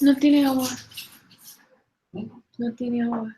No tiene agua. No tiene agua.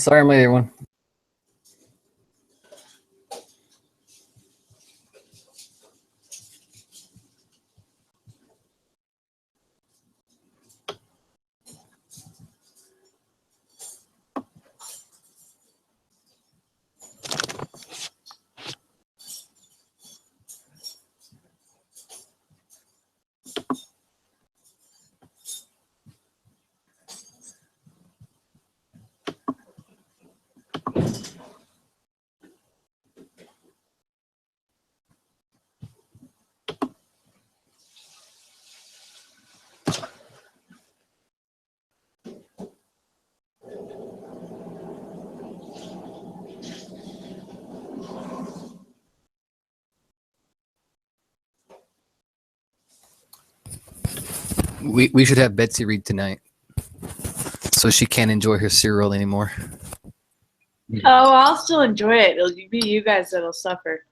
Sorry I'm late, everyone. We should have Betsy read tonight, so she can't enjoy her cereal anymore. Oh, I'll still enjoy it. It'll be you guys that'll suffer.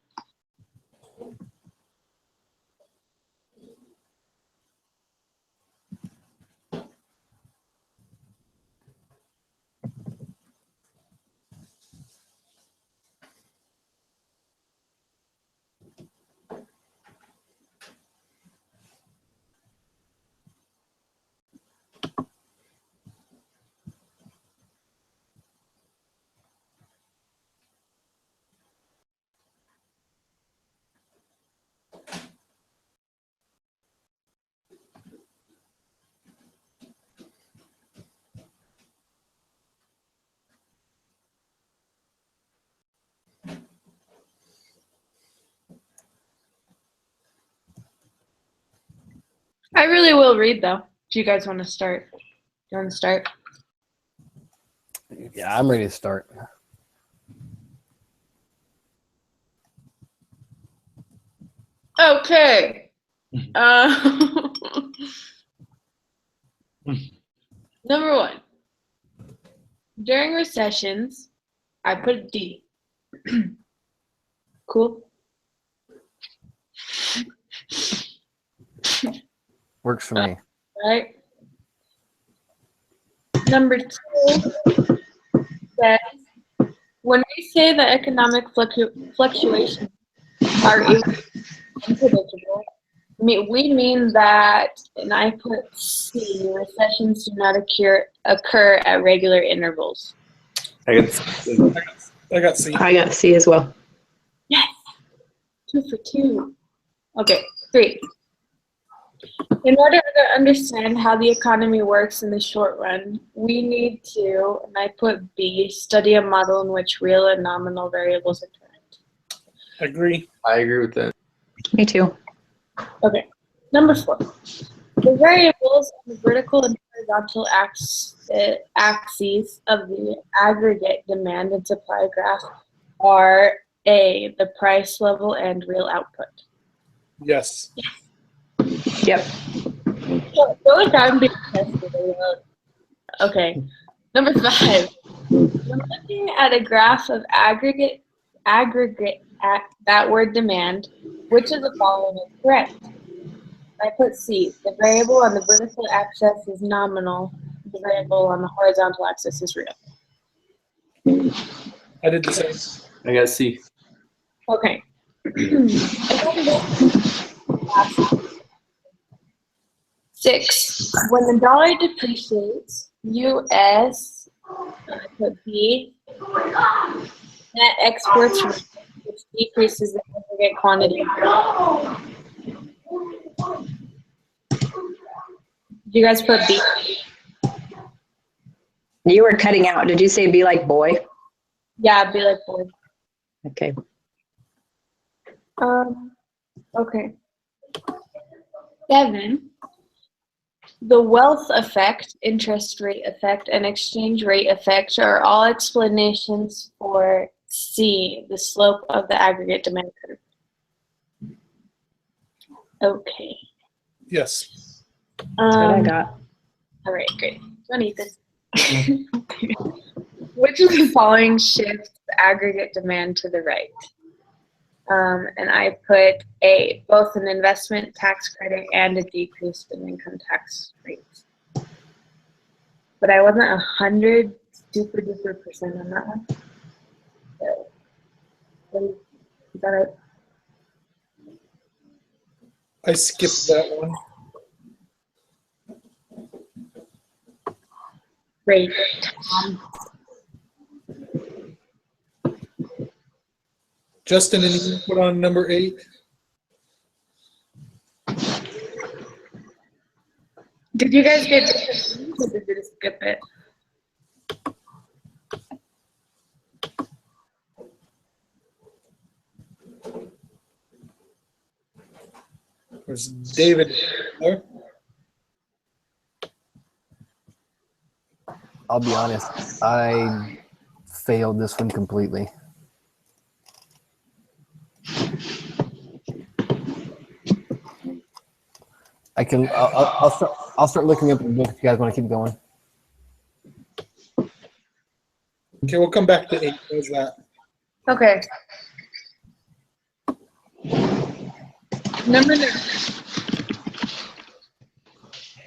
I really will read though. Do you guys want to start? You want to start? Yeah, I'm ready to start. Okay. Number 1. During recessions, I put D. Cool. Works for me. Right. Number 2 says, when we say that economic fluctuations are unpredictable, we mean that, and I put C, recessions do not occur at regular intervals. I got C. I got C as well. Yes. 2 for 2. Okay, 3. In order to understand how the economy works in the short run, we need to, and I put B, study a model in which real and nominal variables interact. Agree. I agree with that. Me too. Okay. Number 4. The variables on the vertical and horizontal axes of the aggregate demand and supply graph are A, the price level and real output. Yes. Yep. So go down being tested. Okay. Number 5. When looking at a graph of aggregate at that word demand, which of the following is correct? I put C. The variable on the vertical axis is nominal. The variable on the horizontal axis is real. I did the same. I got C. Okay. 6. When the dollar depreciates, U.S. I put B. Net exports, which decreases the aggregate quantity. You guys put B? You were cutting out. Did you say be like boy? Yeah, be like boy. Okay. Okay. 7. The wealth effect, interest rate effect, and exchange rate effect are all explanations for C, the slope of the aggregate demand curve. Okay. Yes. That's what I got. All right, great. Run, Ethan. Which of the following shifts the aggregate demand to the right? And I put A, both an investment tax credit and a decrease in income tax rates. But I wasn't 100% super duper percent on that one. So, is that it? I skipped that one. Great. Justin, any input on number 8? Did you guys get this, or did you just skip it? There's David. There. I'll be honest, I failed this one completely. I'll start looking up the book if you guys want to keep going. Okay, we'll come back to 8. How's that? Okay. Number 9.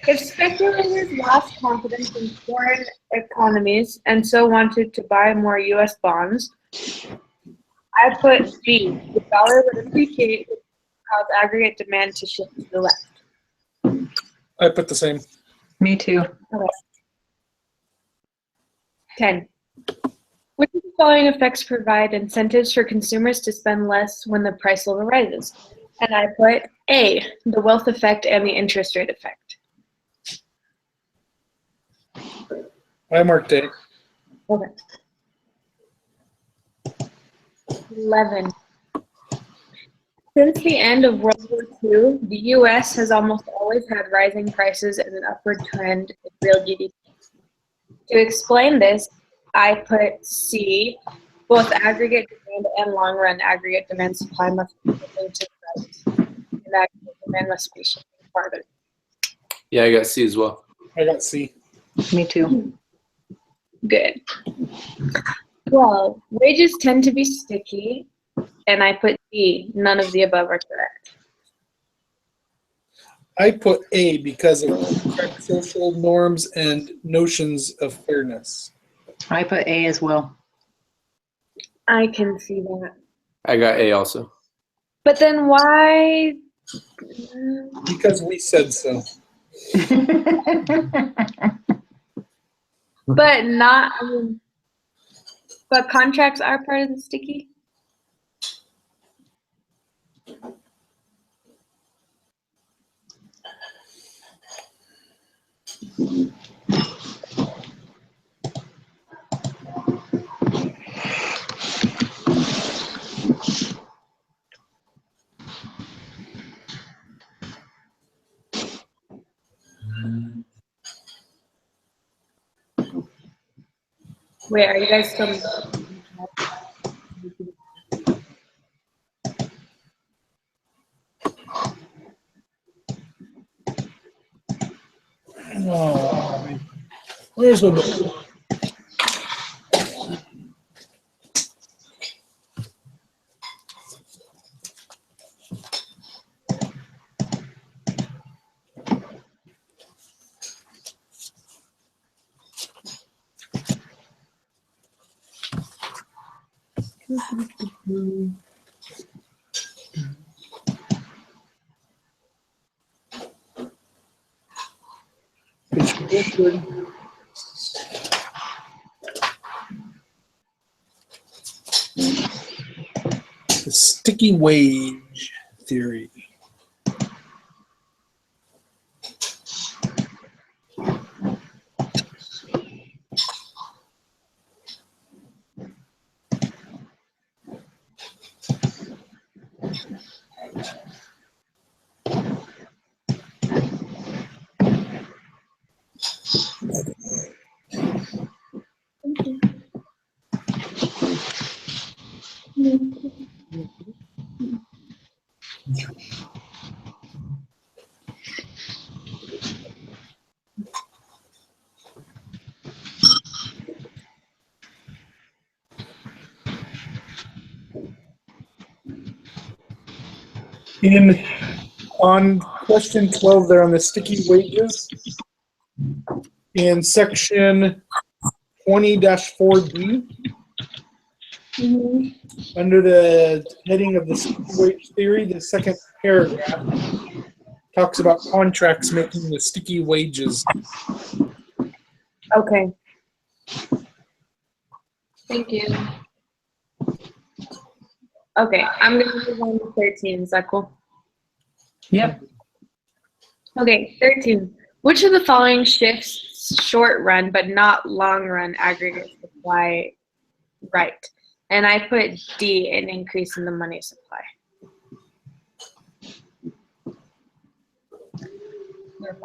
If speculators lost confidence in foreign economies and so wanted to buy more U.S. bonds, I put B. The dollar would appreciate, which would cause aggregate demand to shift to the left. I put the same. Me too. Okay. 10. Which of the following effects provide incentives for consumers to spend less when the price level rises? And I put A, the wealth effect and the interest rate effect. I marked A. Okay. 11. Since the end of World War II, the U.S. has almost always had rising prices and an upward trend in real GDP. To explain this, I put C, both aggregate demand and long-run aggregate demand supply must be linked to the price, and aggregate demand must be shifting farther. Yeah, I got C as well. I got C. Me too. Good. 12. Wages tend to be sticky, and I put D. None of the above are correct. I put A because of social norms and notions of fairness. I put A as well. I can see that. I got A also. But then why? Because we said so. But not, I mean, but contracts are part of the sticky? Wait, are you guys still? Oh, where's the book? The sticky wage theory. On question 12 there on the sticky wages, in section 20-4D, under the heading of the sticky wage theory, the second paragraph talks about contracts making the sticky wages. Okay. Thank you. Okay, I'm going to move on to 13. Is that cool? Yep. Okay, 13. Which of the following shifts short run but not long run aggregate supply right? And I put D, an increase in the money supply.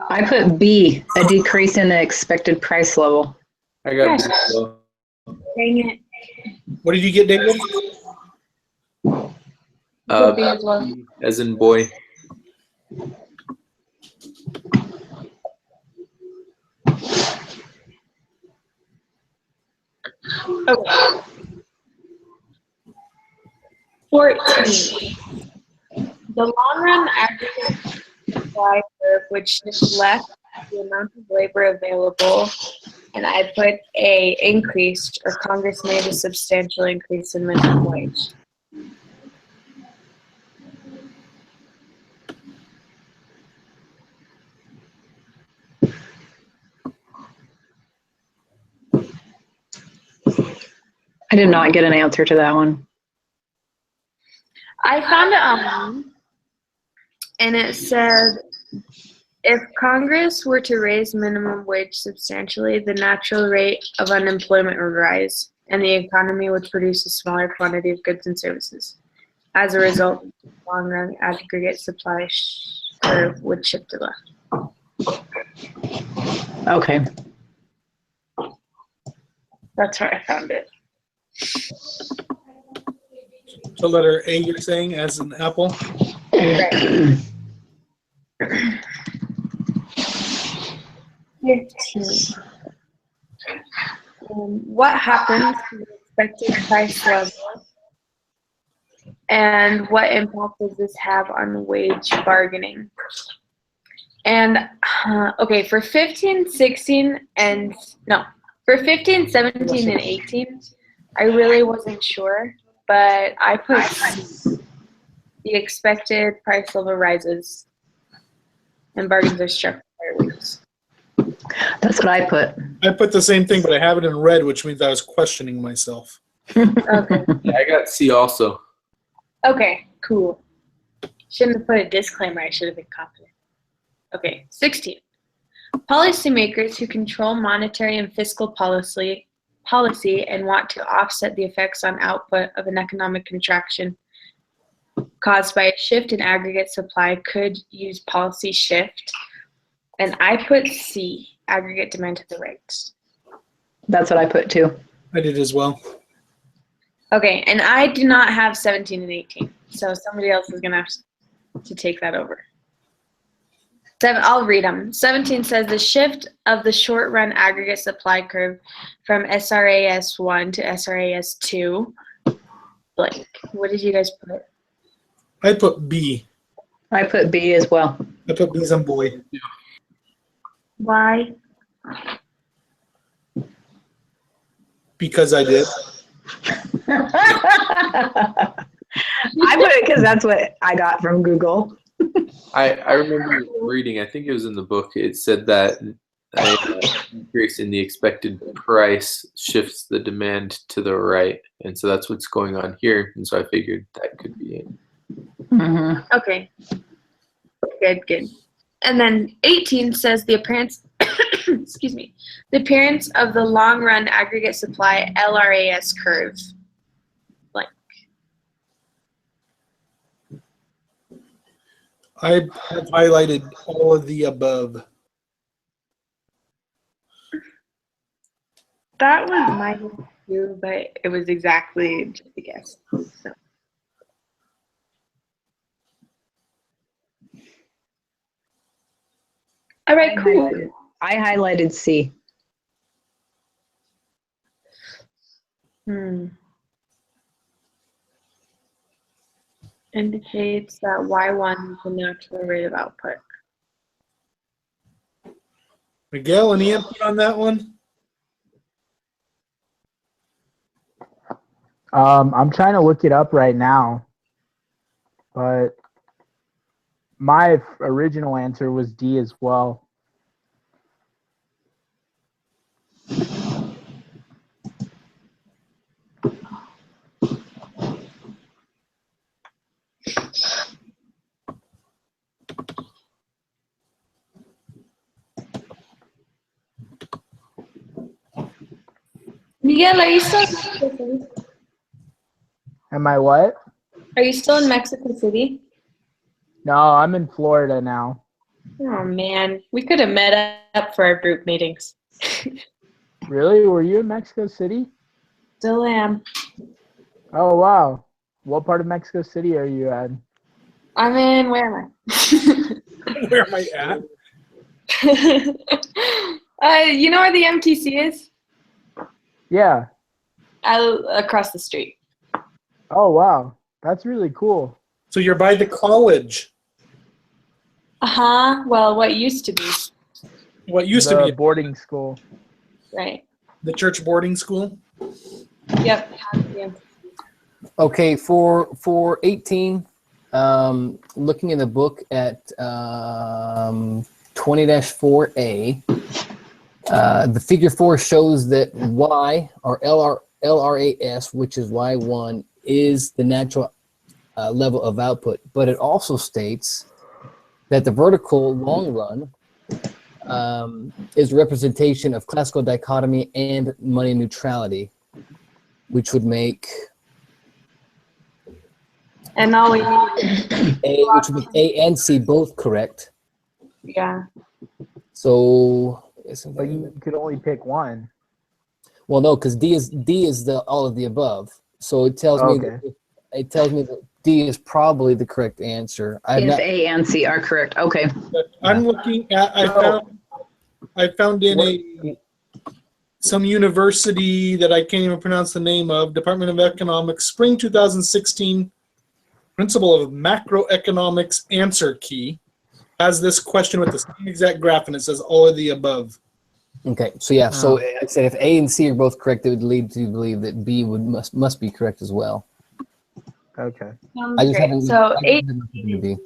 I put B, a decrease in the expected price level. I got Yes. B as well. Dang it. What did you get, David? Put B as well. B as in boy. Okay. 14. The long run aggregate supply curve, which shifts left the amount of labor available, and I put A, increased, or Congress made a substantial increase in minimum wage. I did not get an answer to that one. I found it online, and it said, if Congress were to raise minimum wage substantially, the natural rate of unemployment would rise, and the economy would produce a smaller quantity of goods and services. As a result, the long-run aggregate supply curve would shift to left. Okay. That's where I found it. So letter A, you're saying, as an apple? Right. 15. What happens to the expected price level, and what impact does this have on wage bargaining? And okay, for 15, 16, and no, for 15, 17, and 18, I really wasn't sure, but I put C. The expected price level rises, and bargains are struck by wages. That's what I put. I put the same thing, but I have it in red, which means I was questioning myself. Okay. Yeah, I got C also. Okay, cool. Shouldn't have put a disclaimer. I should have been confident. Okay, 16. Policymakers who control monetary and fiscal policy and want to offset the effects on output of an economic contraction caused by a shift in aggregate supply could use policy shift. And I put C, aggregate demand to the right. That's what I put too. I did as well. Okay, and I do not have 17 and 18, so somebody else is going to have to take that over. I'll read them. 17 says the shift of the short-run aggregate supply curve from SRAS 1 to SRAS 2. Blank. What did you guys put? I put B. I put B as well. I put B as in boy. Why? Because I did. I put it because that's what I got from Google. I remember reading, I think it was in the book, it said that an increase in the expected price shifts the demand to the right. And so that's what's going on here. And so I figured that could be it. Mm-hmm. Okay. Good. And then 18 says the appearance, excuse me, the appearance of the long-run aggregate supply LRAS curve. Blank. I have highlighted all of the above. That was my view, but it was exactly just a guess. So. All right, cool. I highlighted C. Indicates that Y1 is the natural rate of output. Miguel, any input on that one? I'm trying to look it up right now, but my original answer was D as well. Miguel, are you still in Mexico City? Am I what? Are you still in Mexico City? No, I'm in Florida now. Oh man, we could have met up for our group meetings. Really? Were you in Mexico City? Still am. Oh, wow. What part of Mexico City are you at? I'm in, where am Where am I at? I? You know where the MTC is? Yeah. Across the street. Oh, wow. That's really cool. So you're by the college. Well, what used to be. What used The to be boarding school. Right. the church boarding school. Yep. Okay, for 18, looking in the book at 20-4A, the figure 4 shows that Y, or LRAS, which is Y1, is the natural level of output. But it also states that the vertical long run is representation of classical dichotomy and money neutrality, which would make And all we need A and C both correct. yeah. So, But you could only pick one. well, no, because D is the all of the above. So it tells me Okay. that D is probably the correct answer. If A and C are correct. Okay. But I'm looking at. I found in some university that I can't even pronounce the name of, Department of Economics, spring 2016, Principle of Macroeconomics answer key, has this question with the same exact graph, and it says all of the above. Okay, so yeah, so like I said, if A and C are both correct, it would lead to believe that B must be correct as well. Okay. Sounds great. So 8 B.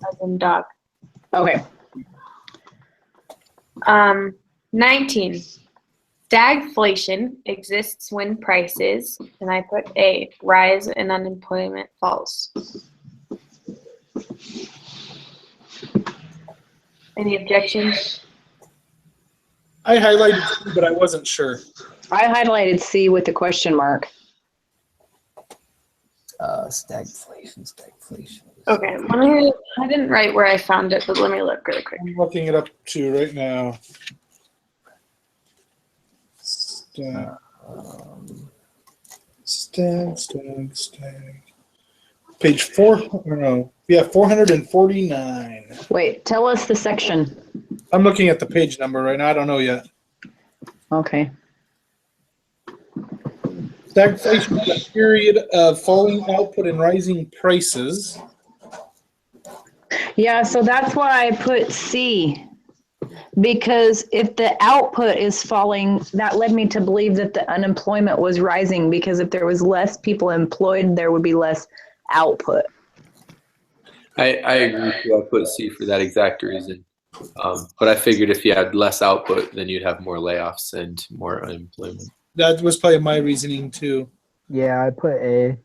as in dog. Okay. 19. Stagflation exists when prices, and I put A, rise and unemployment falls. Any objections? I highlighted C, but I wasn't sure. I highlighted C with the question mark. Stagflation. Okay, I didn't write where I found it, but let me look really quick. I'm looking it up too right now. Stag. Page 4, or no, yeah, 449. Wait, tell us the section. I'm looking at the page number right now. I don't know yet. Okay. Stagflation is a period of falling output and rising prices. Yeah, so that's why I put C. Because if the output is falling, that led me to believe that the unemployment was rising, because if there was less people employed, there would be less output. I agree with you. I put C for that exact reason. But I figured if you had less output, then you'd have more layoffs and more unemployment. That was probably my reasoning too. Yeah, I put A.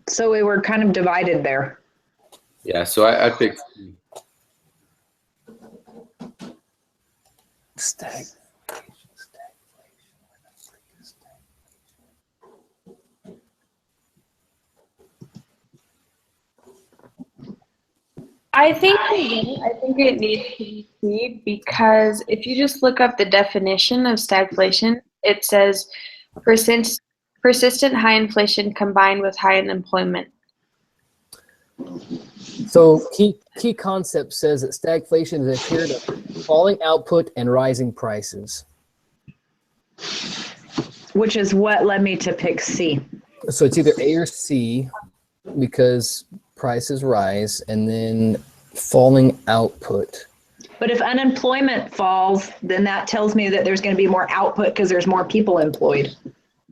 So we were kind of divided there. Yeah, so I picked C. I think it needs to be C, because if you just look up the definition of stagflation, it says persistent high inflation combined with high unemployment. So key concept says that stagflation is a period of falling output and rising prices. Which is what led me to pick C. So it's either A or C, because prices rise, and then falling output. But if unemployment falls, then that tells me that there's going to be more output because there's more people employed.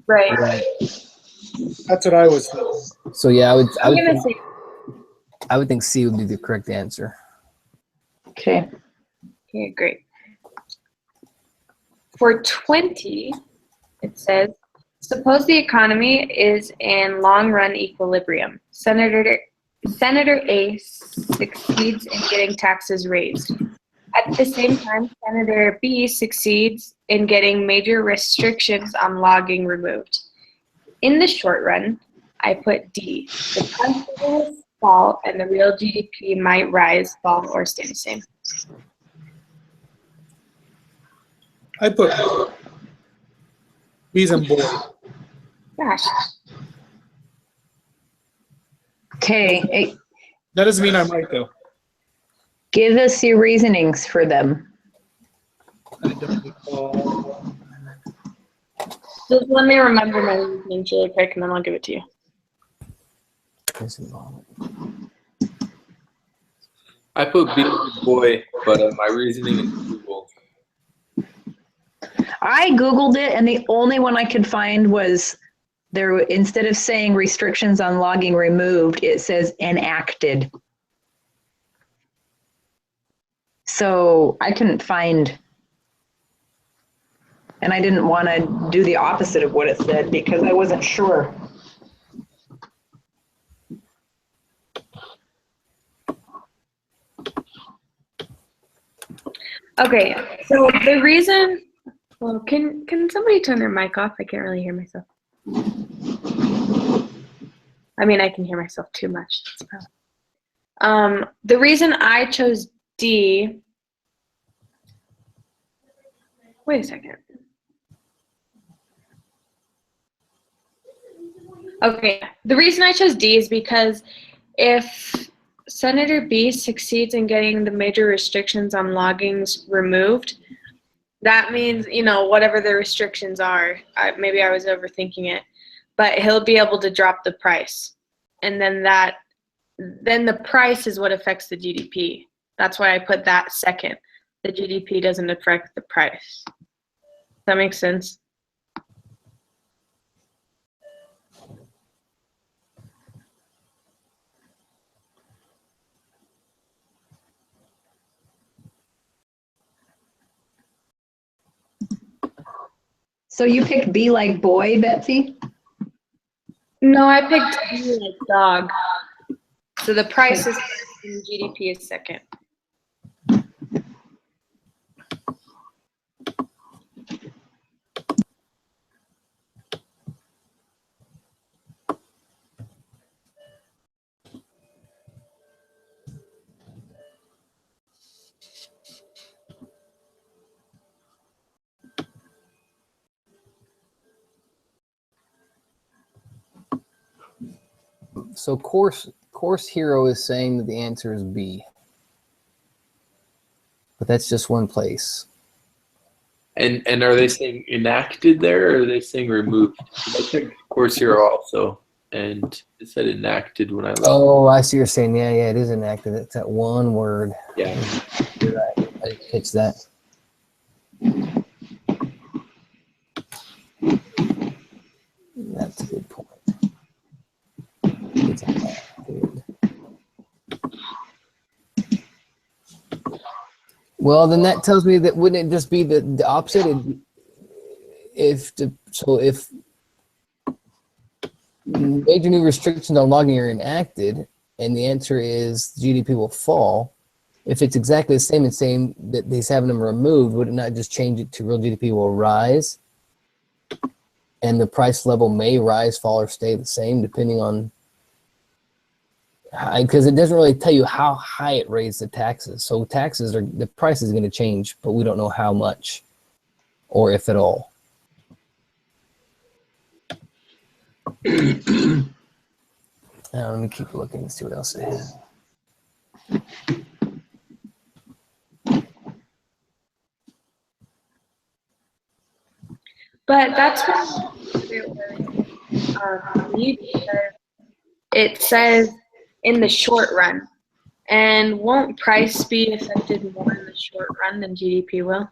Right. Right. That's what I was thinking. So yeah, I'm gonna say I would think C would be the correct answer. Okay. okay, great. For 20, it says, suppose the economy is in long-run equilibrium. Senator A succeeds in getting taxes raised. At the same time, Senator B succeeds in getting major restrictions on logging removed. In the short run, I put D. The price will fall and the real GDP might rise, fall, or stay the same. I put B's and boy. Gosh. Okay. That doesn't mean I'm right though. Give us your reasonings for them. I don't recall. Just let me remember my reasonings really quick and then I'll give it to you. I put B as boy, but my reasoning is Google. I Googled it, and the only one I could find was there. Instead of saying restrictions on logging removed, it says enacted. So I couldn't find, and I didn't want to do the opposite of what it said because I wasn't sure. Okay, so the reason, well, can somebody turn their mic off? I can't really hear myself. I mean, I can hear myself too much. That's the problem. The reason I chose D, wait a second. Okay, the reason I chose D is because if Senator B succeeds in getting the major restrictions on loggings removed, that means, you know, whatever the restrictions are, maybe I was overthinking it, but he'll be able to drop the price. And then the price is what affects the GDP. That's why I put that second. The GDP doesn't affect the price. Does that make sense? So you picked B like boy, Betsy? No, I picked D like dog. So the price is first and GDP is second. So course hero is saying that the answer is B, but that's just one place. And are they saying enacted there, or are they saying removed? I checked Course Hero also, and it said enacted when I looked. Oh, I see what you're saying. Yeah, it is enacted. It's that one word. Yeah. You're right. I didn't catch that. That's a good point. It's enacted. Well, then that tells me that wouldn't it just be the opposite? If major new restrictions on logging are enacted, and the answer is GDP will fall, if it's exactly the same and saying that he's having them removed, would it not just change it to real GDP will rise? And the price level may rise, fall, or stay the same depending on, because it doesn't really tell you how high it raised the taxes. So the price is going to change, but we don't know how much or if at all. Let me keep looking and see what else it is. But that's what it says in the short run. And won't price be affected more in the short run than GDP will?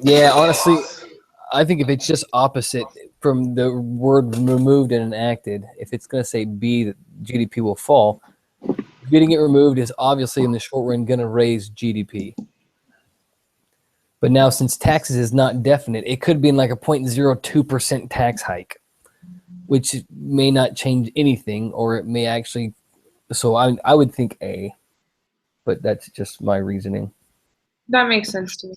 Yeah, honestly, I think if it's just opposite from the word removed and enacted, if it's going to say B, that GDP will fall, getting it removed is obviously in the short run going to raise GDP. But now, since taxes is not definite, it could be in like a 0.02% tax hike, which may not change anything, or it may actually. So I would think A, but that's just my reasoning. That makes sense to me.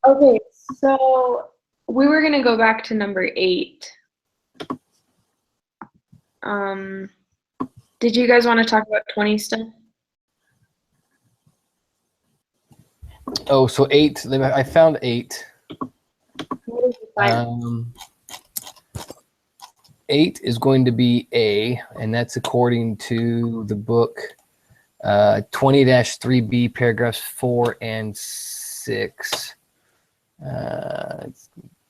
Okay, so we were gonna go back to number 8. Did you guys want to talk about 20 stuff? Oh, so 8. I found 8. What did you find? 8 is going to be A, and that's according to the book 20-3B, paragraphs 4 and 6.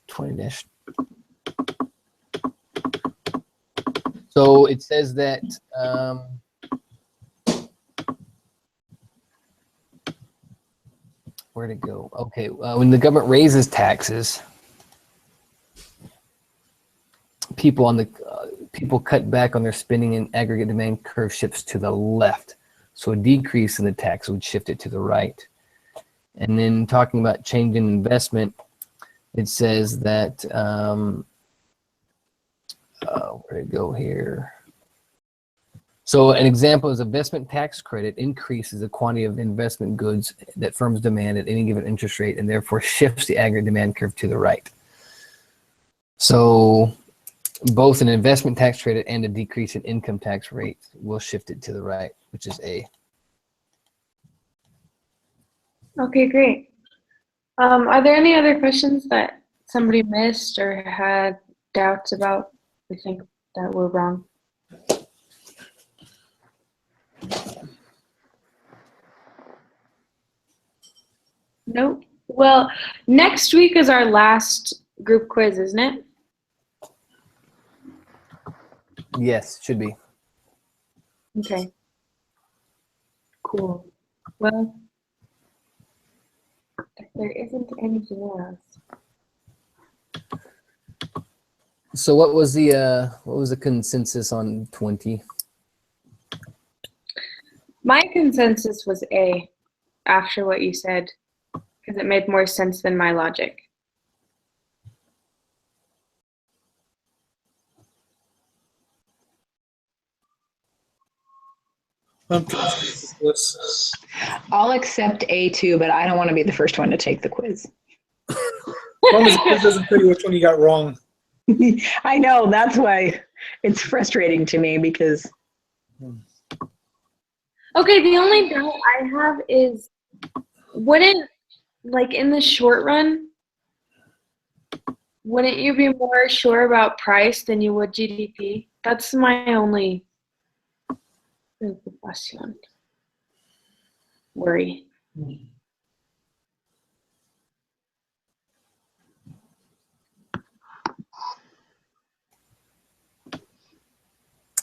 20 So it says that where'd it go? Okay, when the government raises taxes, people cut back on their spending, and aggregate demand curve shifts to the left. So a decrease in the tax would shift it to the right. And then talking about change in investment, it says that where'd it go here? So an example is investment tax credit increases the quantity of investment goods that firms demand at any given interest rate, and therefore shifts the aggregate demand curve to the right. So both an investment tax credit and a decrease in income tax rate will shift it to the right, which is A. Okay, great. Are there any other questions that somebody missed or had doubts about? We think that we're wrong. Nope. Well, next week is our last group quiz, isn't it? Yes, should be. Okay. Cool. Well, if there isn't anything else. So what was the consensus on 20? My consensus was A after what you said, because it made more sense than my logic. I'm confused with this. I'll accept A2, but I don't want to be the first one to take the quiz. As long as the quiz doesn't tell you which one you got wrong. I know, that's why it's frustrating to me because. Okay, the only doubt I have is, wouldn't, like in the short run, wouldn't you be more sure about price than you would GDP? That's my only preocupación. Worry.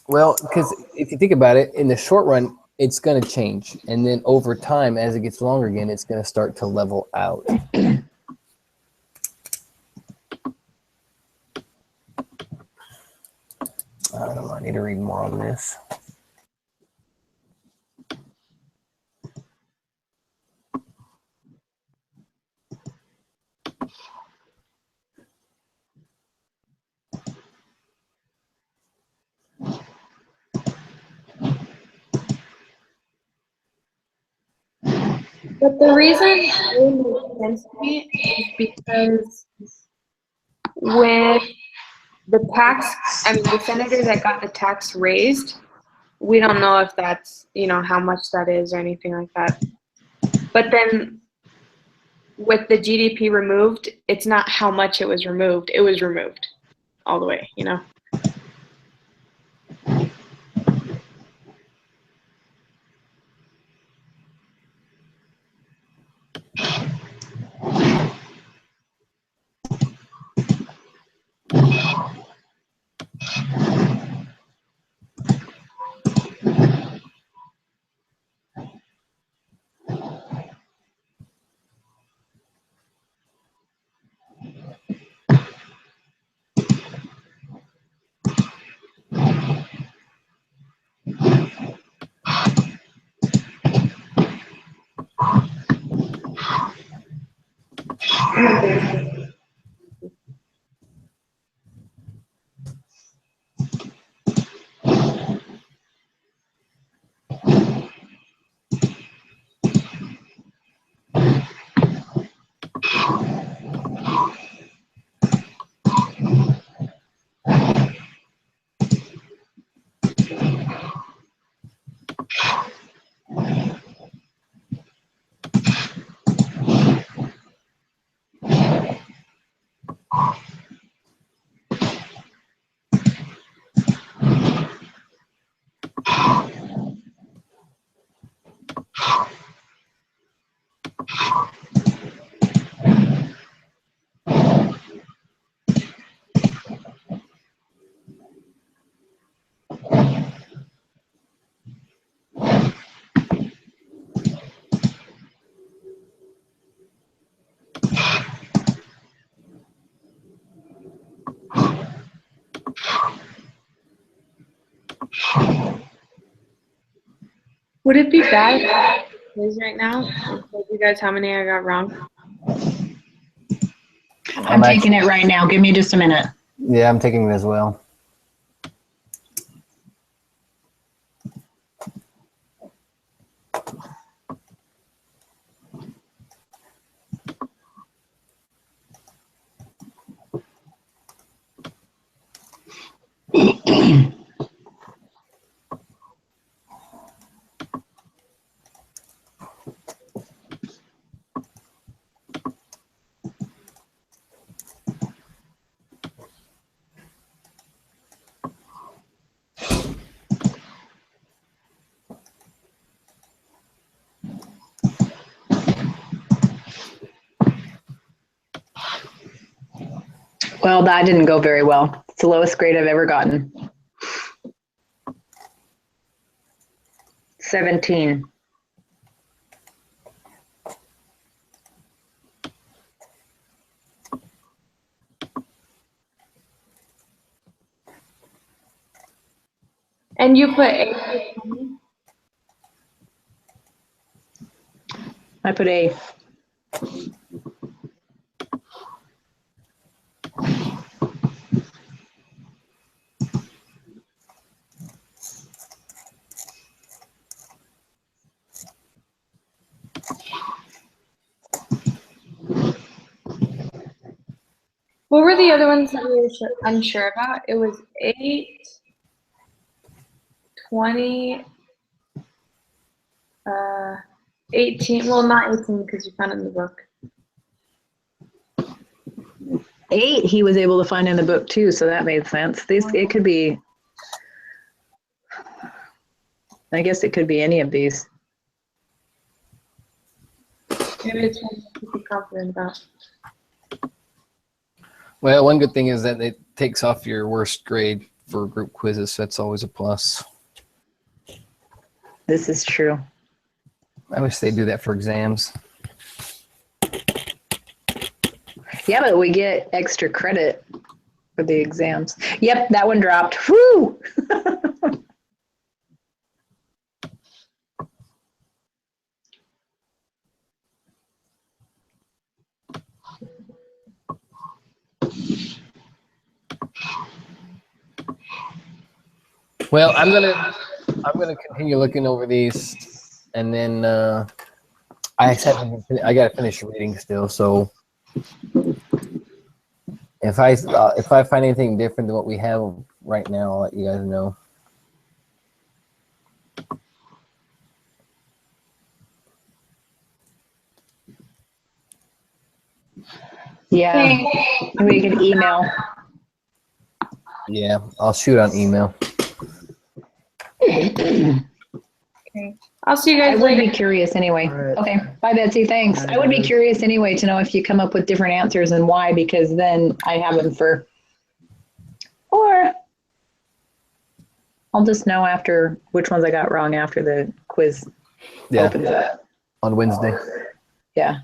Well, because if you think about it, in the short run, it's going to change. And then over time, as it gets longer again, it's going to start to level out. I don't know, I need to read more on this. But the reason it makes sense to me is because with the the senator that got the tax raised, we don't know if that's, how much that is or anything like that. But then with the GDP removed, it's not how much it was removed all the way, Would it be bad if I quiz right now and told you guys how many I got wrong? I'm taking it right now. Give me just a minute. Yeah, I'm taking it as well. Well, that didn't go very well. It's the lowest grade I've ever gotten. 17. And you put 8. I put A. What were the other ones that we were unsure about? It was 8, 20, 18. Well, not 18 because you found it in the book. 8 he was able to find in the book too, so that made sense. It could be, I guess it could be any of these. Maybe it's one to be confident about. Well, one good thing is that it takes off your worst grade for group quizzes, so that's always a plus. This is true. I wish they do that for exams. Yeah, but we get extra credit for the exams. Yep, that one dropped. Whew! Well, I'm gonna continue looking over these, and then I gotta finish reading still. So if I find anything different than what we have right now, I'll let you guys know. Yeah, we could email. Yeah, I'll shoot on email. Okay. I'll see you I guys would later. be curious anyway. All right. Okay, bye Betsy, thanks. All right, I would be guys. curious anyway to know if you come up with different answers and why, because then I have them for, or I'll just know after which ones I got wrong after the quiz Yeah, opens up. on Wednesday. Yeah.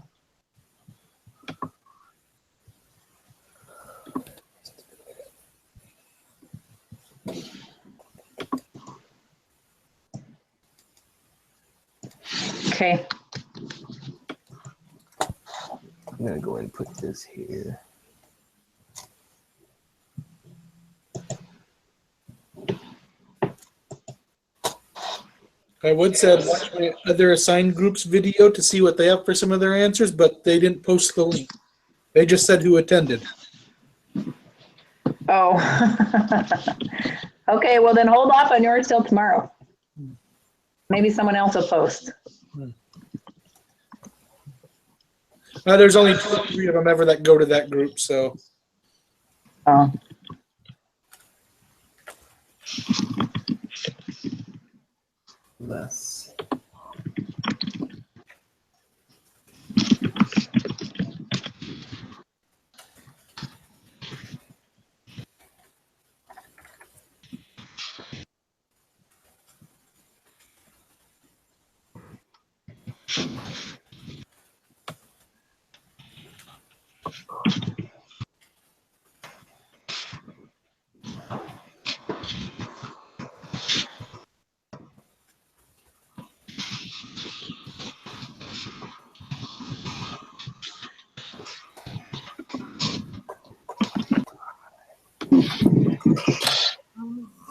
Okay. I'm gonna go ahead and put this here. I would say I'd watch my other assigned groups video to see what they have for some of their answers, but they didn't post the link. They just said who attended. Oh. Okay, well then hold off on yours till tomorrow. Maybe someone else will post. There's only 2 or 3 of them ever that go to that group, so. Oh. Less.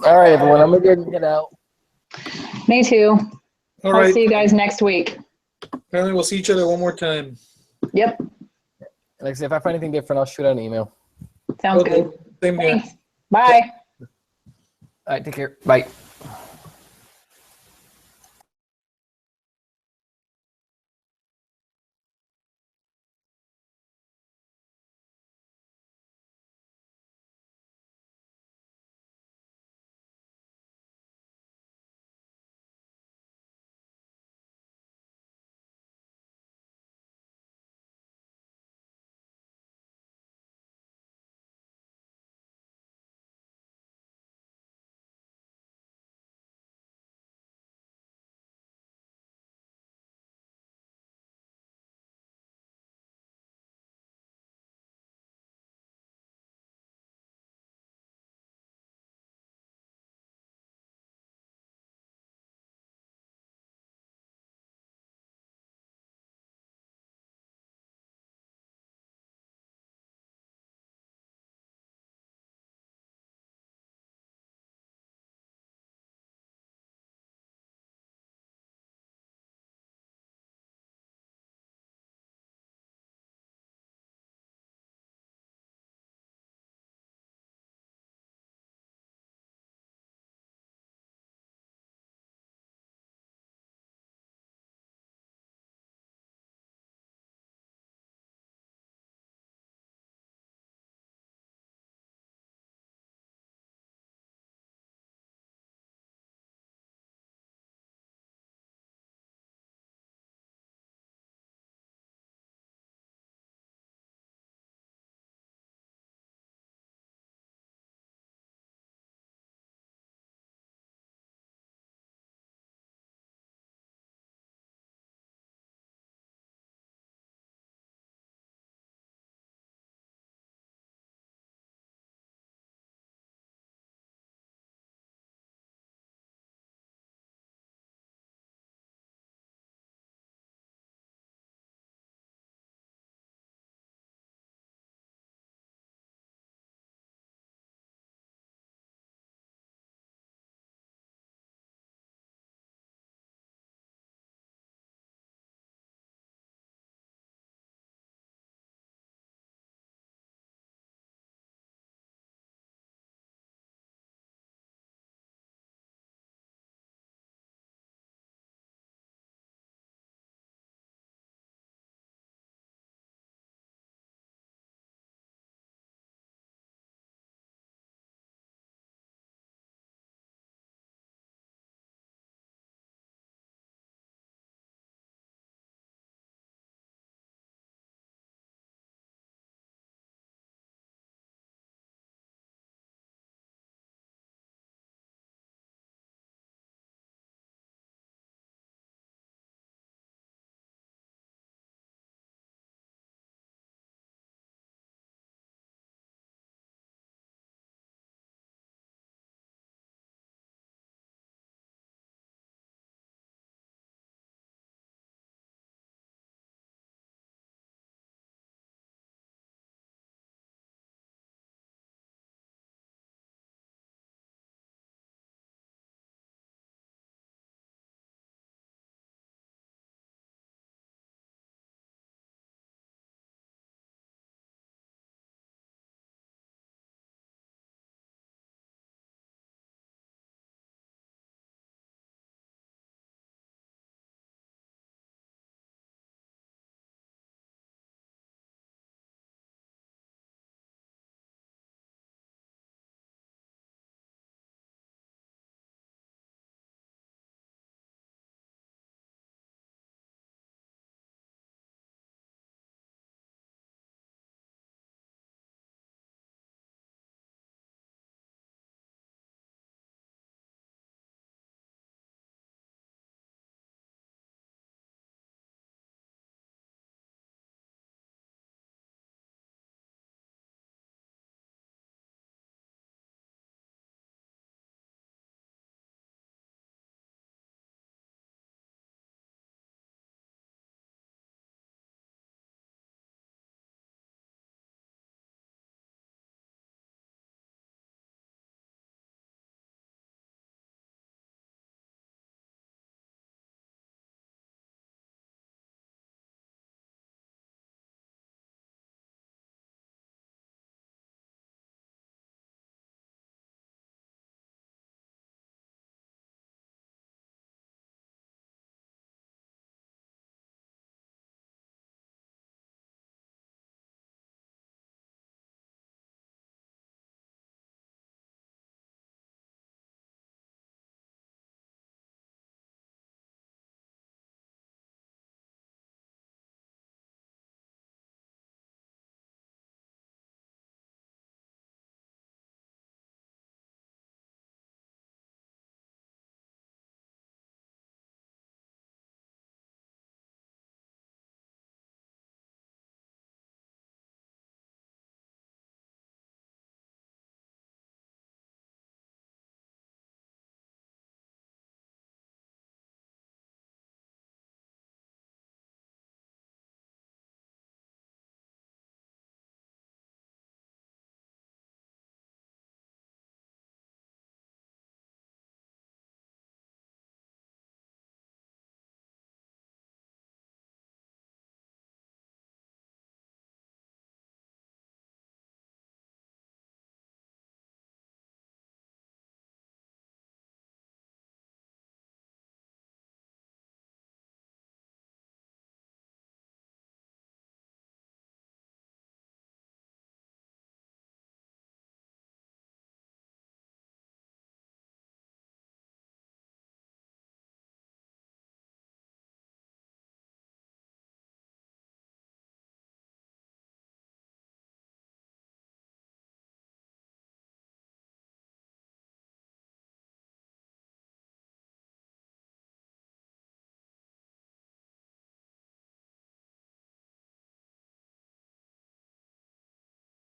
All right, everyone. I'm gonna go ahead and get out. Me too. All I'll right. see you guys next week. Apparently we'll see each other one more time. Yep, Like I said, if I find anything different, I'll shoot out an email. sounds Okay. good. Same here. Thanks. Bye. All right, take care. Bye.